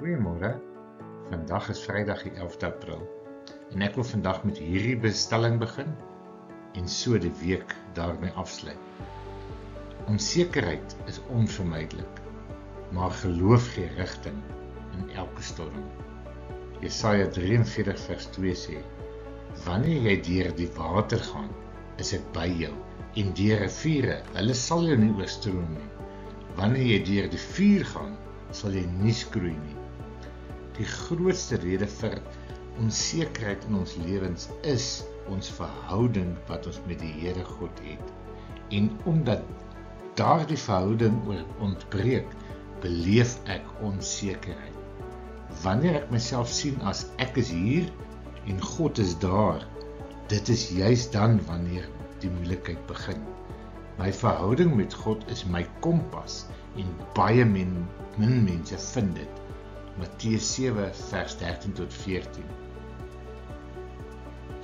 Goeiemôre, vandag is Vrydag die 11de April en ek wil vandag met hierdie bestelling begin en so die week daarmee afsluit. Onsekerheid is onvermydelik, maar geloof gee rigting in elke storm. Jesaja 43 vers 2 sê, wanneer jy deur die water gaan, is ek by jou, en deur riviere, hulle sal jou nie oorstroom nie. Wanneer jy deur die vuur gaan, sal jy nie skroei nie. Die grootste rede vir onsekerheid in ons lewens is ons verhouding wat ons met die Here God het. En omdat daardie verhouding ontbreek, beleef ek onsekerheid. Wanneer ek myself sien as ek is hier en God is daar, dit is juist dan wanneer die moeilikheid begin. My verhouding met God is my kompas en baie min mense vind dit. Matteus 7 vers 13 tot 14.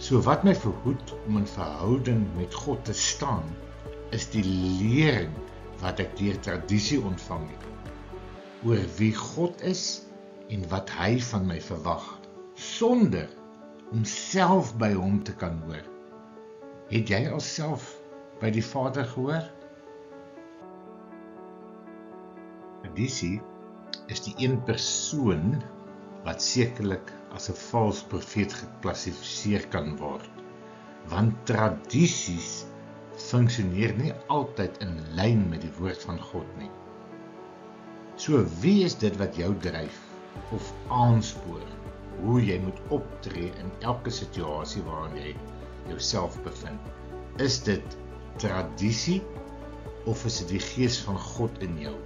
So wat my verhoed om in verhouding met God te staan, is die lering wat ek deur tradisie ontvang het, oor wie God is en wat hy van my verwag, sonder om self by hom te kan hoor. Het jy alself by die Vader gehoor? Tradisie is die een persoon wat sekerlik as 'n vals profeet geklassifiseer kan word, want tradisies funksioneer nie altyd in lyn met die woord van God nie. So wie is dit wat jou dryf of aanspoor hoe jy moet optree in elke situasie waarin jy jouself bevind? Is dit tradisie of is dit die gees van God in jou?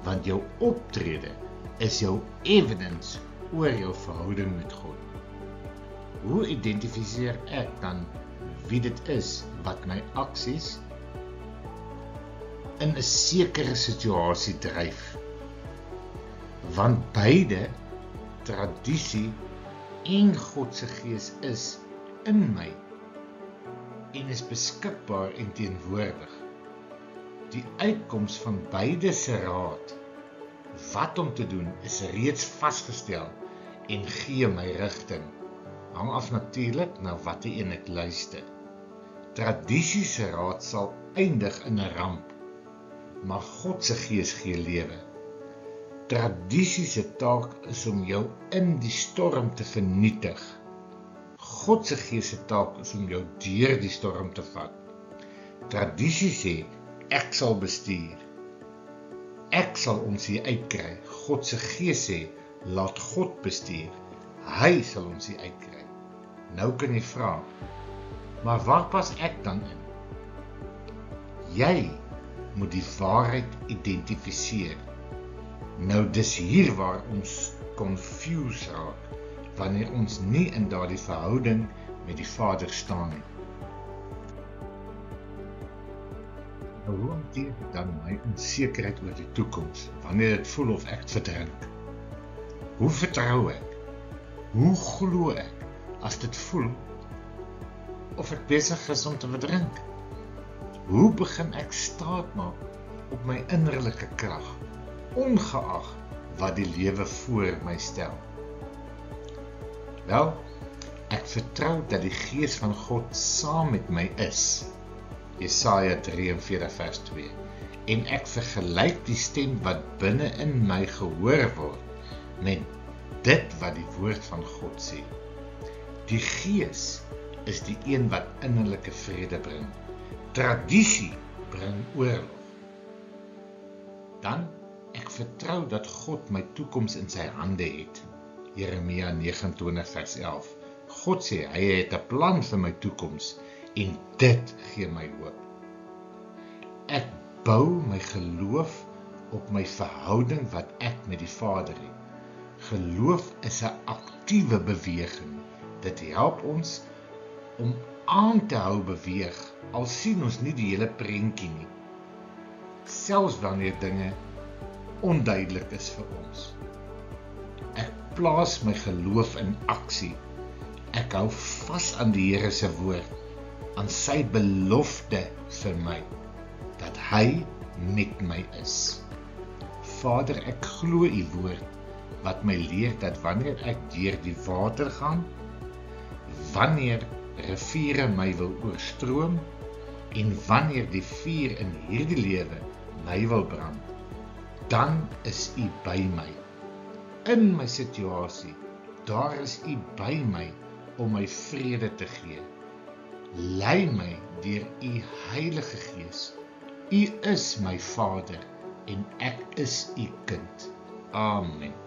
Want jou optrede is jou evidence oor jou verhouding met God. Hoe identifiseer ek dan wie dit is wat my aksies in 'n sekere situasie dryf? Want beide, tradisie en God se gees is in my en is beskikbaar en teenwoordig. Die uitkoms van beide se raad, wat om te doen, is reeds vasgestel en gee my rigting. Hang af natuurlik na watter een ek luister. Tradisie se raad sal eindig in 'n ramp, maar God se gees gee lewe. Tradisie se taak is om jou in die storm te vernietig. God se gees se taak is om jou deur die storm te vat. Tradisie sê, ek sal bestuur. Ek sal ons hier uitkry. God se gees sê, laat God bestuur. Hy sal ons hier uitkry. Nou kan jy vra, maar waar pas ek dan in? Jy moet die waarheid identifiseer. Nou dis hier waar ons confused raak, wanneer ons nie in daardie verhouding met die Vader staan nie. Hoe hanteer ek dan my onsekerheid oor die toekoms, wanneer dit voel of ek verdrink? Hoe vertrou ek? Hoe glo ek, as dit voel of ek besig is om te verdrink? Hoe begin ek staat maak op my innerlike krag, ongeag wat die lewe voor my stel? Wel, ek vertrou dat die gees van God saam met my is, Jesaja 43 vers 2, en ek vergelyk die stem wat binne in my gehoor word, met dit wat die woord van God sê. Die gees is die een wat innerlike vrede bring. Tradisie bring oorlog. Dan, ek vertrou dat God my toekoms in sy hande het. Jeremia 29 vers 11. God sê, hy het 'n plan vir my toekoms, en dit gee my hoop. Ek bou my geloof op my verhouding wat ek met die Vader het. Geloof is 'n aktiewe beweging. Dit help ons om aan te hou beweeg, al sien ons nie die hele prentjie nie. Selfs wanneer dinge onduidelik is vir ons. Ek plaas my geloof in aksie. Ek hou vas aan die Here se woord, aan sy belofte vir my, dat hy met my is. Vader, ek glo u woord wat my leer dat wanneer ek deur die water gaan, wanneer riviere my wil oorstroom, en wanneer die vuur in hierdie lewe my wil brand, dan is U by my. In my situasie, daar is U by my om my vrede te gee. Lei my deur U Heilige Gees. U is my Vader en ek is U kind. Amen.